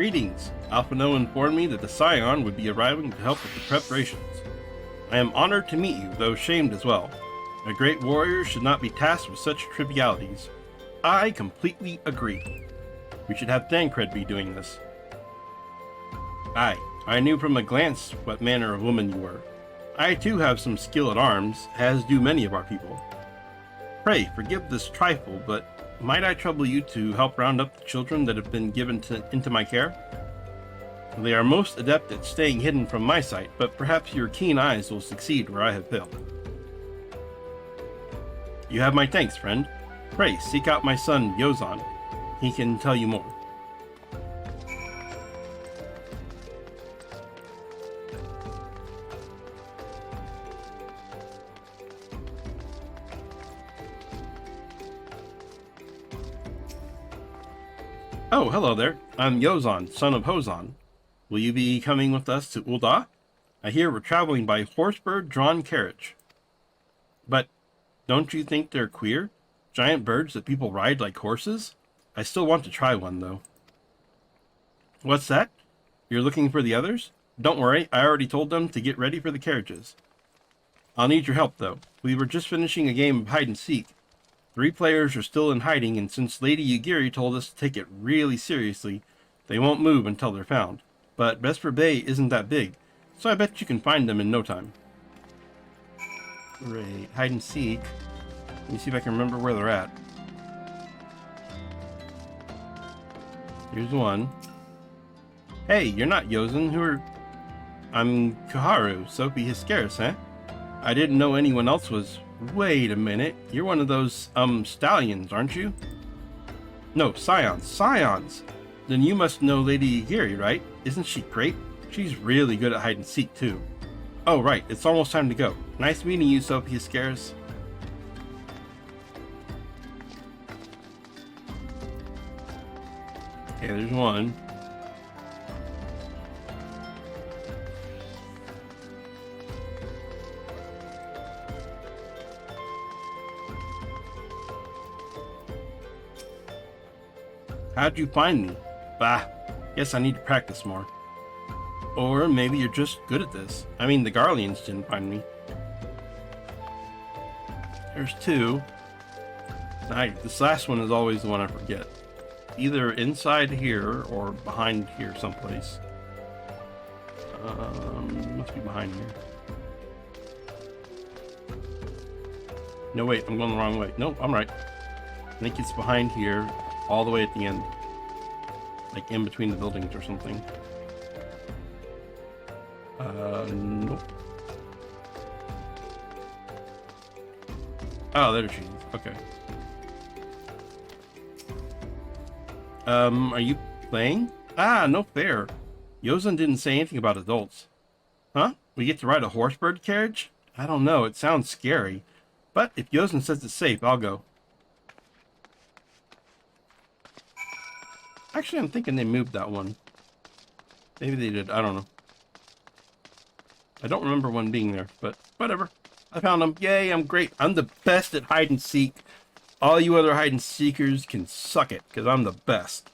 Greetings. Alphino informed me that the Scion would be arriving to help with the preparations. I am honored to meet you, though shamed as well. A great warrior should not be tasked with such trivialities. I completely agree. We should have Thancred be doing this. Aye, I knew from a glance what manner of woman you were. I too have some skill at arms, as do many of our people. Pray, forgive this trifle, but might I trouble you to help round up the children that have been given into my care? They are most adept at staying hidden from my sight, but perhaps your keen eyes will succeed where I have failed. You have my thanks, friend. Pray, seek out my son, Yozan. He can tell you more. Oh, hello there. I'm Yozan, son of Hozan. Will you be coming with us to Ul'dah? I hear we're traveling by horsebird-drawn carriage. But don't you think they're queer? Giant birds that people ride like horses? I still want to try one, though. What's that? You're looking for the others? Don't worry, I already told them to get ready for the carriages. I'll need your help, though. We were just finishing a game of hide-and-seek. 3 players are still in hiding, and since Lady Yagiri told us to take it really seriously, they won't move until they're found. But Vesper Bay isn't that big, so I bet you can find them in no time. Great. Hide and seek. Let me see if I can remember where they're at. Here's one. Hey, you're not Yozan. Who are... I'm Koharu, Sophie Hiscaris, eh? I didn't know anyone else was... Wait a minute. You're one of those, stallions, aren't you? No, scions. Scions! Then you must know Lady Yagiri, right? Isn't she great? She's really good at hide and seek, too. Oh, right. It's almost time to go. Nice meeting you, Sophie Hiscaris. Okay, there's one. How'd you find me? Bah, guess I need to practice more. Or maybe you're just good at this. I mean, the Garleans didn't find me. There's 2. This last one is always the one I forget. Either inside here or behind here someplace. Must be behind here. No, wait, I'm going the wrong way. Nope, I'm right. I think it's behind here, all the way at the end. Like in between the buildings or something. Nope. Oh, there she is. Okay. Are you playing? Ah, no fair. Yozan didn't say anything about adults. Huh? We get to ride a horsebird carriage? I don't know, it sounds scary. But if Yozan says it's safe, I'll go. Actually, I'm thinking they moved that one. Maybe they did, I don't know. I don't remember one being there, but whatever. I found them. Yay, I'm great. I'm the best at hide and seek. All you other hide and seekers can suck it, because I'm the best.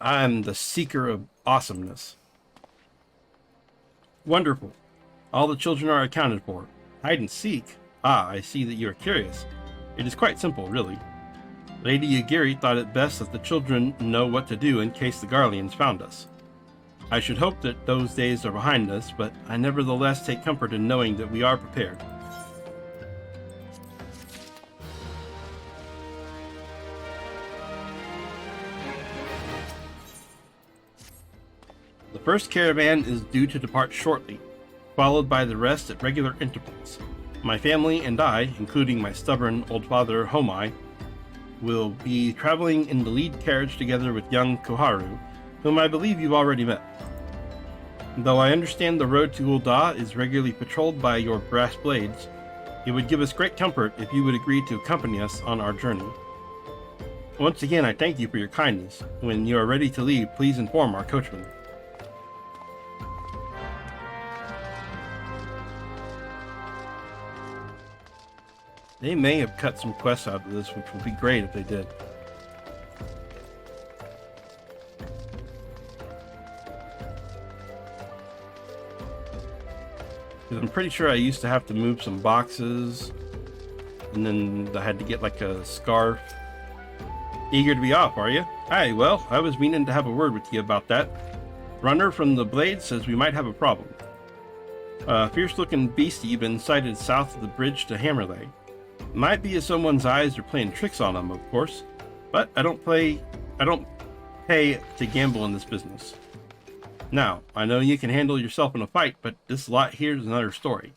I'm the seeker of awesomeness. Wonderful. All the children are accounted for. Hide and seek? Ah, I see that you are curious. It is quite simple, really. Lady Yagiri thought it best that the children know what to do in case the Garleans found us. I should hope that those days are behind us, but I nevertheless take comfort in knowing that we are prepared. The first caravan is due to depart shortly, followed by the rest at regular intervals. My family and I, including my stubborn old father Homai, will be traveling in the lead carriage together with young Koharu, whom I believe you've already met. Though I understand the road to Ul'dah is regularly patrolled by your brass blades, it would give us great comfort if you would agree to accompany us on our journey. Once again, I thank you for your kindness. When you are ready to leave, please inform our coachman. They may have cut some quests out of this, which would be great if they did. 'Cause I'm pretty sure I used to have to move some boxes, and then I had to get like a scarf. Eager to be off, are you? Hi, well, I was meaning to have a word with you about that. Runner from the Blade says we might have a problem. A fierce-looking beastie been sighted south of the bridge to Hammerley. Might be as someone's eyes are playing tricks on him, of course, but I don't pay to gamble in this business. Now, I know you can handle yourself in a fight, but this lot here's another story.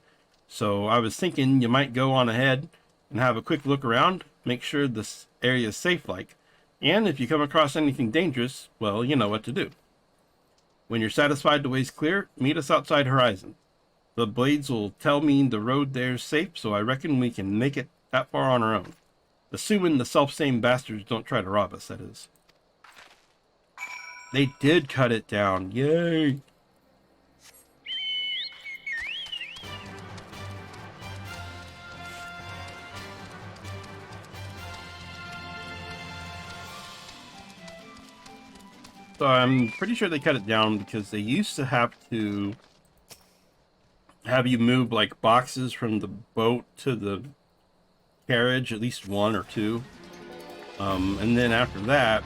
So I was thinking you might go on ahead and have a quick look around, make sure this area is safe like, and if you come across anything dangerous, well, you know what to do. When you're satisfied the way's clear, meet us outside Horizon. The Blades will tell me the road there's safe, so I reckon we can make it that far on our own. Assuming the self-same bastards don't try to rob us, that is. They did cut it down. Yay! So I'm pretty sure they cut it down because they used to have to have you move like boxes from the boat to the carriage, at least one or two. And then after that,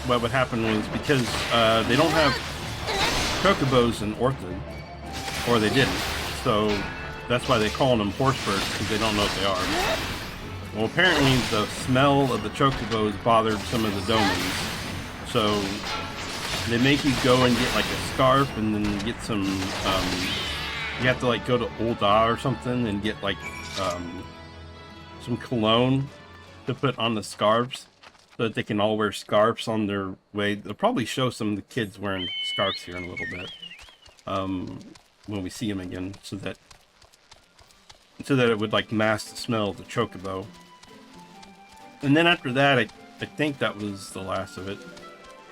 what would happen was, because they don't have chocobos in Orthan, or they didn't, so that's why they call them Horsebirds, because they don't know what they are. Well, apparently the smell of the chocobos bothered some of the domans, so they make you go and get like a scarf, and then get some, you have to like go to Ul'dah or something and get like some cologne to put on the scarves, so that they can all wear scarves on their way. They'll probably show some of the kids wearing scarves here in a little bit, when we see them again, so that it would like mask the smell of the chocobo. And then after that, I think that was the last of it.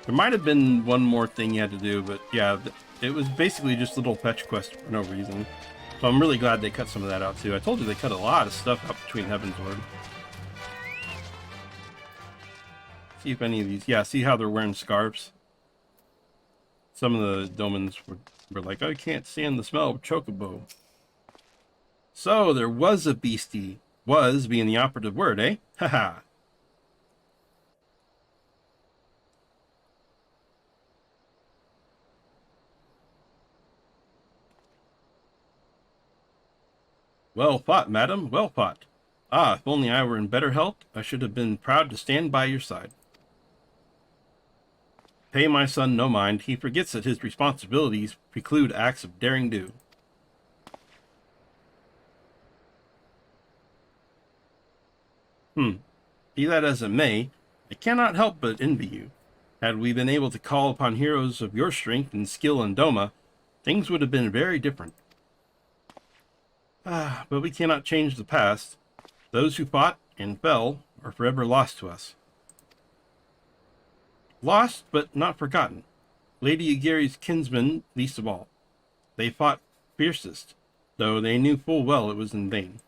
There might have been one more thing you had to do, but yeah, it was basically just a little fetch quest for no reason. So I'm really glad they cut some of that out too. I told you they cut a lot of stuff out between Heavensward. See if any of these, yeah, see how they're wearing scarves? Some of the domans were like, I can't stand the smell of chocobo. So there was a beastie. Was being the operative word, eh? Haha. Well fought, madam, well fought. Ah, if only I were in better health, I should have been proud to stand by your side. Pay my son no mind, he forgets that his responsibilities preclude acts of daring do. Be that as it may, I cannot help but envy you. Had we been able to call upon heroes of your strength and skill in Doma, things would have been very different. But we cannot change the past. Those who fought and fell are forever lost to us. Lost, but not forgotten. Lady Aguirre's kinsmen least of all. They fought fiercest, though they knew full well it was in vain.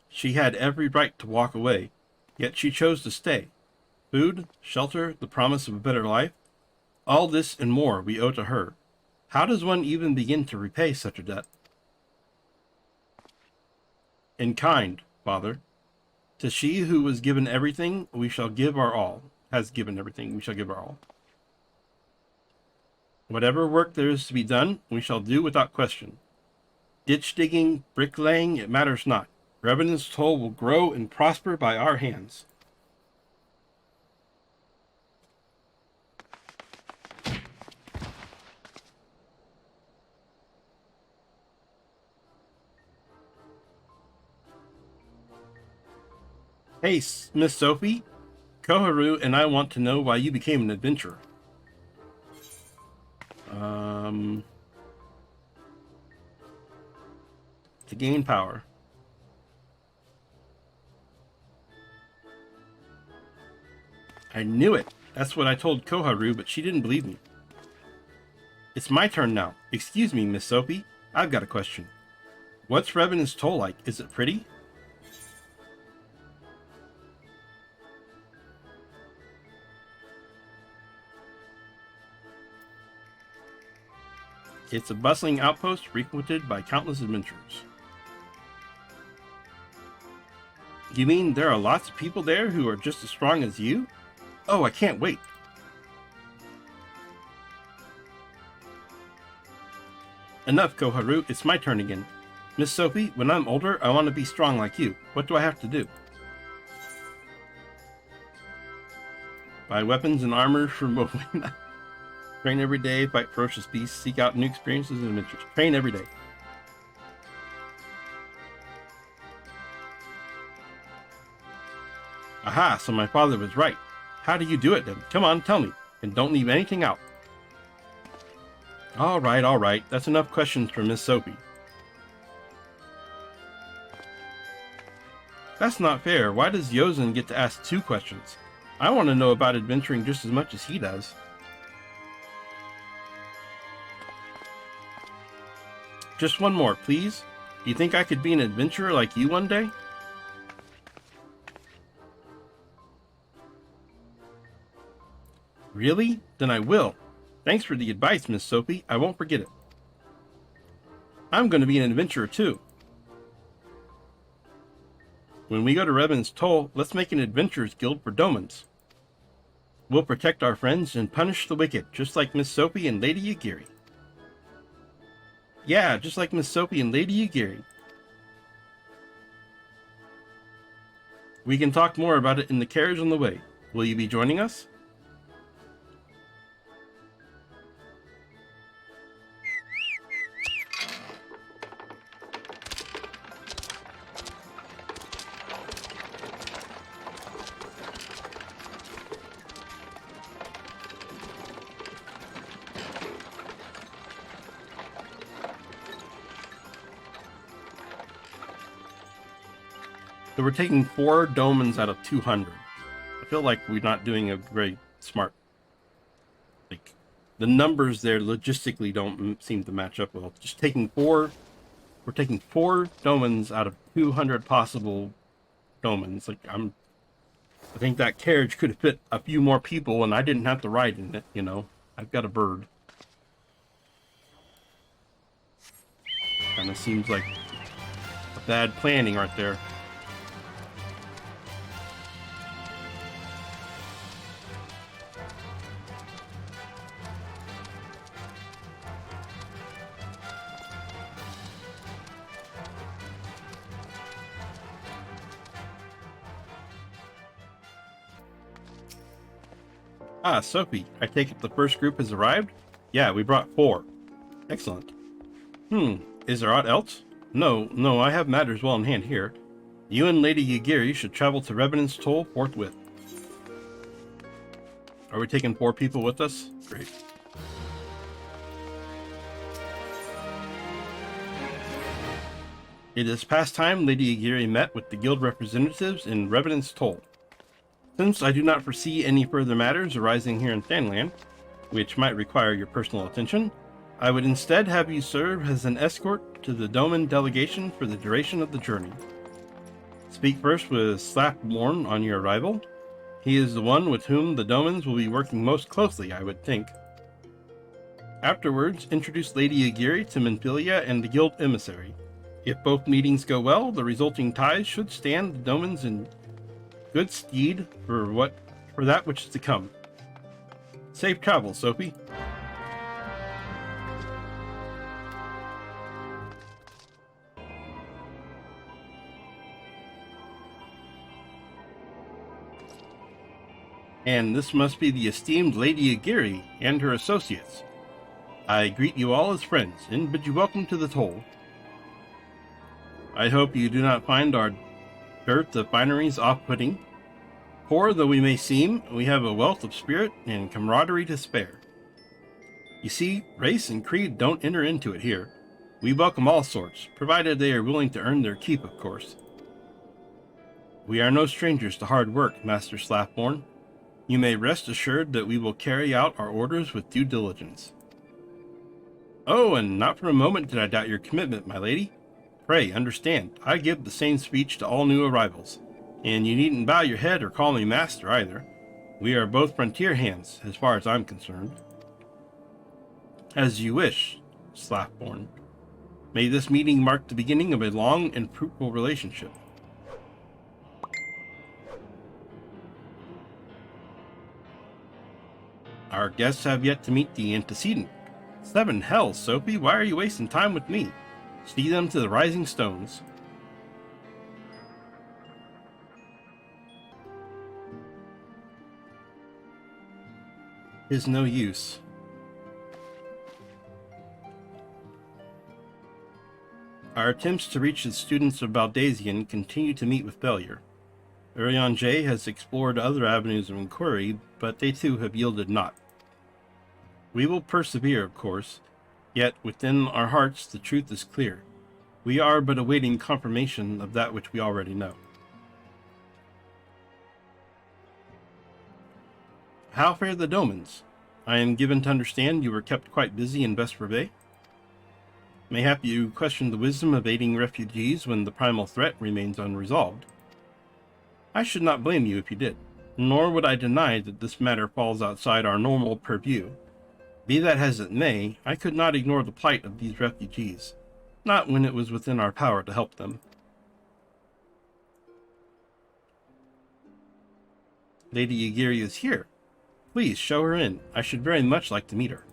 She had every right to walk away, yet she chose to stay. Food, shelter, the promise of a better life, all this and more we owe to her. How does one even begin to repay such a debt? In kind, Father. To she who was given everything, we shall give our all. Has given everything, we shall give our all. Whatever work there is to be done, we shall do without question. Ditch digging, bricklaying, it matters not. Revenant's toll will grow and prosper by our hands. Hey, Miss Sophie, Koharu and I want to know why you became an adventurer. To gain power. I knew it. That's what I told Koharu, but she didn't believe me. It's my turn now. Excuse me, Miss Sophie. I've got a question. What's Revenant's toll like? Is it pretty? It's a bustling outpost frequented by countless adventurers. You mean there are lots of people there who are just as strong as you? Oh, I can't wait. Enough, Koharu. It's my turn again. Miss Sophie, when I'm older, I want to be strong like you. What do I have to do? Buy weapons and armor from Moving. Train every day, fight ferocious beasts, seek out new experiences and adventures. Train every day. Aha, so my father was right. How do you do it then? Come on, tell me. And don't leave anything out. All right. That's enough questions for Miss Sophie. That's not fair. Why does Yozin get to ask 2 questions? I want to know about adventuring just as much as he does. Just one more, please. Do you think I could be an adventurer like you one day? Really? Then I will. Thanks for the advice, Miss Sophie. I won't forget it. I'm going to be an adventurer too. When we go to Revan's Toll, let's make an adventurers guild for Domans. We'll protect our friends and punish the wicked, just like Miss Sophie and Lady Yagiri. Yeah, just like Miss Sophie and Lady Yagiri. We can talk more about it in the carriage on the way. Will you be joining us? So we're taking 4 domans out of 200. I feel like we're not doing a very smart... Like, the numbers there logistically don't seem to match up well. Just taking 4... We're taking 4 domans out of 200 possible domans. Like, I think that carriage could fit a few more people and I didn't have to ride in it, you know. I've got a bird. Kind of seems like a bad planning right there. Ah, Sophie, I take it the first group has arrived? Yeah, we brought 4. Excellent. Is there aught else? No, I have matters well in hand here. You and Lady Yagiri should travel to Revenant's Toll forthwith. Are we taking 4 people with us? Great. It is past time Lady Yagiri met with the guild representatives in Revenant's Toll. Since I do not foresee any further matters arising here in Thanland, which might require your personal attention, I would instead have you serve as an escort to the Doman delegation for the duration of the journey. Speak first with Slapmorn on your arrival. He is the one with whom the Domans will be working most closely, I would think. Afterwards, introduce Lady Yagiri to Minfilia and the guild emissary. If both meetings go well, the resulting ties should stand the Domans in good steed for that which is to come. Safe travels, Sophie. And this must be the esteemed Lady Yagiri and her associates. I greet you all as friends and bid you welcome to the Toll. I hope you do not find our dearth of fineries off-putting. Poor though we may seem, we have a wealth of spirit and camaraderie to spare. You see, race and creed don't enter into it here. We welcome all sorts, provided they are willing to earn their keep, of course. We are no strangers to hard work, Master Slapborn. You may rest assured that we will carry out our orders with due diligence. Oh, and not for a moment did I doubt your commitment, my lady. Pray, understand, I give the same speech to all new arrivals. And you needn't bow your head or call me master either. We are both frontier hands, as far as I'm concerned. As you wish. Slathborn. May this meeting mark the beginning of a long and fruitful relationship. Our guests have yet to meet the antecedent. 7 hells, Sophie, why are you wasting time with me? See them to the rising stones. Is no use. Our attempts to reach the students of Baldazian continue to meet with failure. Urian J has explored other avenues of inquiry, but they too have yielded naught. We will persevere, of course, yet within our hearts the truth is clear. We are but awaiting confirmation of that which we already know. How fare the Domans? I am given to understand you were kept quite busy in Vesper Bay. Mayhap you question the wisdom of aiding refugees when the primal threat remains unresolved. I should not blame you if you did, nor would I deny that this matter falls outside our normal purview. Be that as it may, I could not ignore the plight of these refugees, not when it was within our power to help them. Lady Yagiri is here. Please show her in. I should very much like to meet her.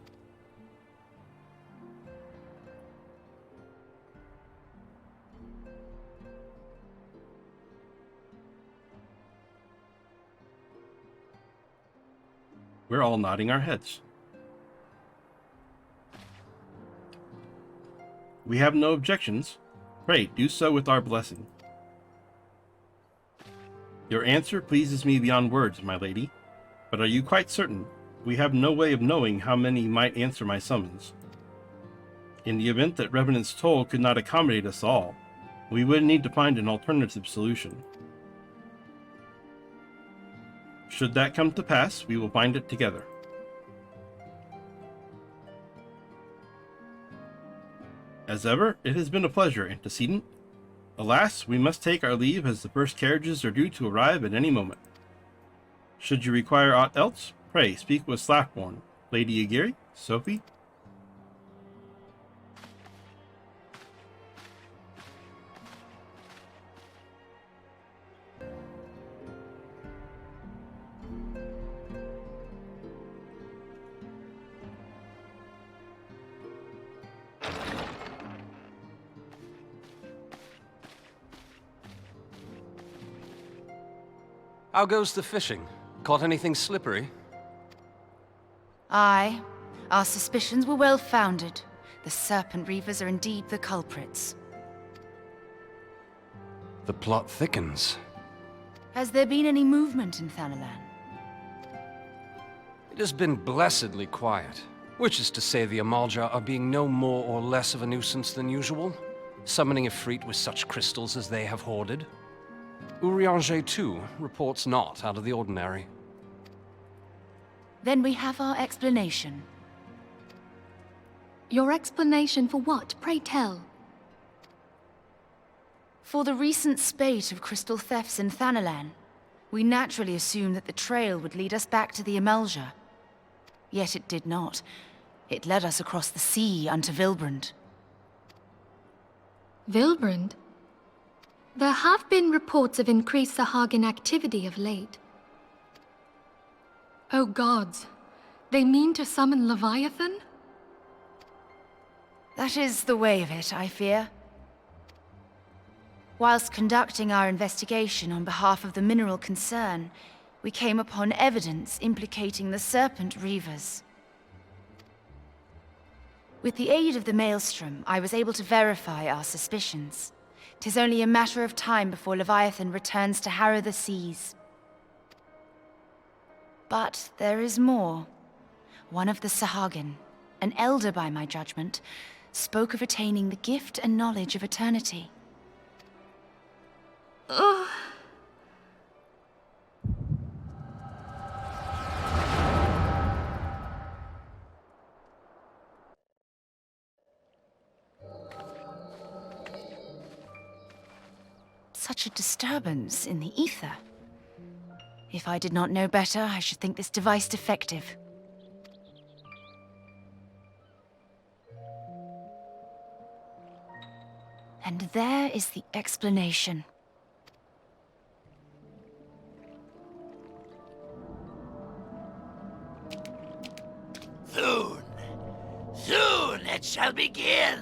We're all nodding our heads. We have no objections. Pray, do so with our blessing. Your answer pleases me beyond words, my lady. But are you quite certain? We have no way of knowing how many might answer my summons. In the event that Revenant's toll could not accommodate us all, we would need to find an alternative solution. Should that come to pass, we will find it together. As ever, it has been a pleasure, Antecedent. Alas, we must take our leave as the first carriages are due to arrive at any moment. Should you require aught else, pray speak with Slathborn, Lady Yagiri, Sophie. How goes the fishing? Caught anything slippery? Aye. Our suspicions were well founded. The Serpent Reavers are indeed the culprits. The plot thickens. Has there been any movement in Thanalan? It has been blessedly quiet, which is to say the Amalja are being no more or less of a nuisance than usual, summoning Ifrit with such crystals as they have hoarded. Urianger, too, reports not out of the ordinary. Then we have our explanation. Your explanation for what, pray tell? For the recent spate of crystal thefts in Thanalan, we naturally assumed that the trail would lead us back to the Amalja. Yet it did not. It led us across the sea unto Vilbrand. Vilbrand? There have been reports of increased Sahagin activity of late. Oh gods, they mean to summon Leviathan? That is the way of it, I fear. Whilst conducting our investigation on behalf of the mineral concern, we came upon evidence implicating the Serpent Reavers. With the aid of the Maelstrom, I was able to verify our suspicions. 'Tis only a matter of time before Leviathan returns to harrow the seas. But there is more. One of the Sahagin, an elder by my judgment, spoke of attaining the gift and knowledge of eternity. Ugh. Such a disturbance in the ether. If I did not know better, I should think this device defective. And there is the explanation. Soon, soon it shall begin.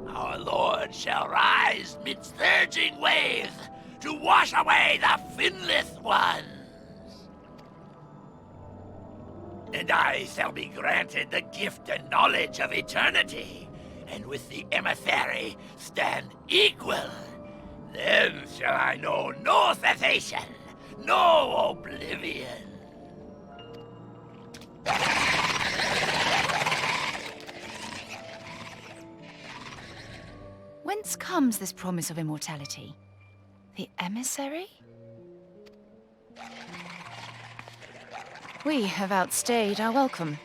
Our Lord shall rise midst surging waves to wash away the finless ones. And I shall be granted the gift and knowledge of eternity, and with the emissary stand equal. Then shall I know no cessation, no oblivion. Whence comes this promise of immortality? The emissary? We have outstayed our welcome.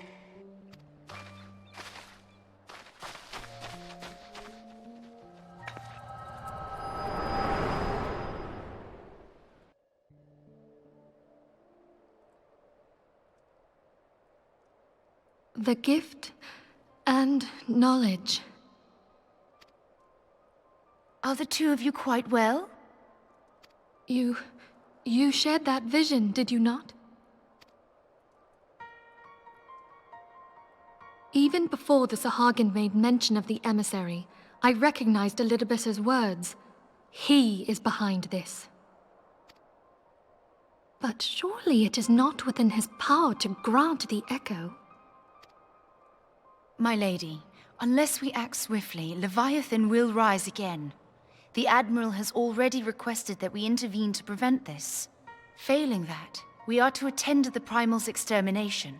The gift and knowledge. Are the two of you quite well? You shared that vision, did you not? Even before the Sahagin made mention of the emissary, I recognized Elidibus's words. He is behind this. But surely it is not within his power to grant the echo. My lady, unless we act swiftly, Leviathan will rise again. The Admiral has already requested that we intervene to prevent this. Failing that, we are to attend to the Primal's extermination.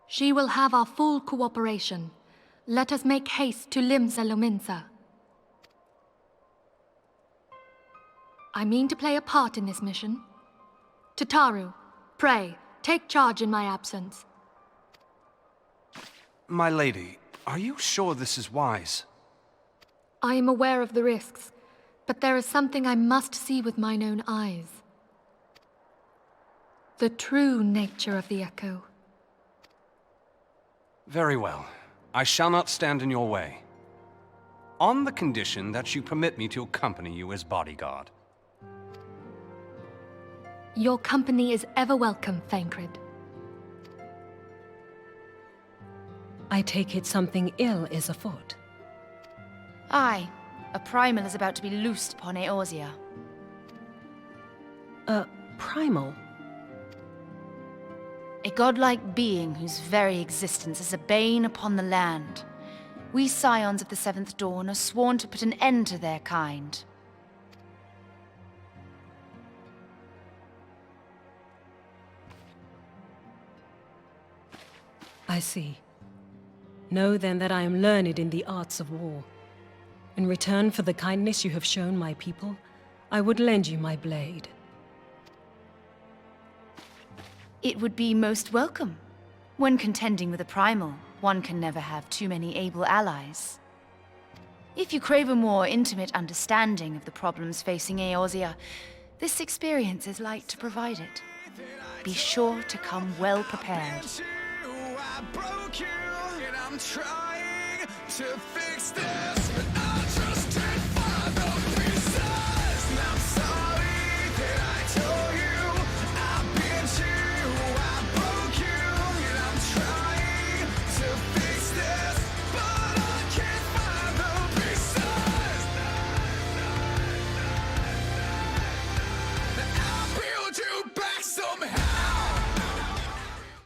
She will have our full cooperation. Let us make haste to Limsa Lominsa. I mean to play a part in this mission. Tataru, pray, take charge in my absence. My lady, are you sure this is wise? I am aware of the risks, but there is something I must see with mine own eyes. The true nature of the echo. Very well. I shall not stand in your way. On the condition that you permit me to accompany you as bodyguard. Your company is ever welcome, Thancred. I take it something ill is afoot. Aye, a Primal is about to be loosed upon Eorzea. A primal? A godlike being whose very existence is a bane upon the land. We scions of the Seventh Dawn are sworn to put an end to their kind. I see. Know then that I am learned in the arts of war. In return for the kindness you have shown my people, I would lend you my blade. It would be most welcome. When contending with a Primal, one can never have too many able allies. If you crave a more intimate understanding of the problems facing Eorzea, this experience is like to provide it. Be sure to come well prepared. I broke you, and I'm trying to fix this.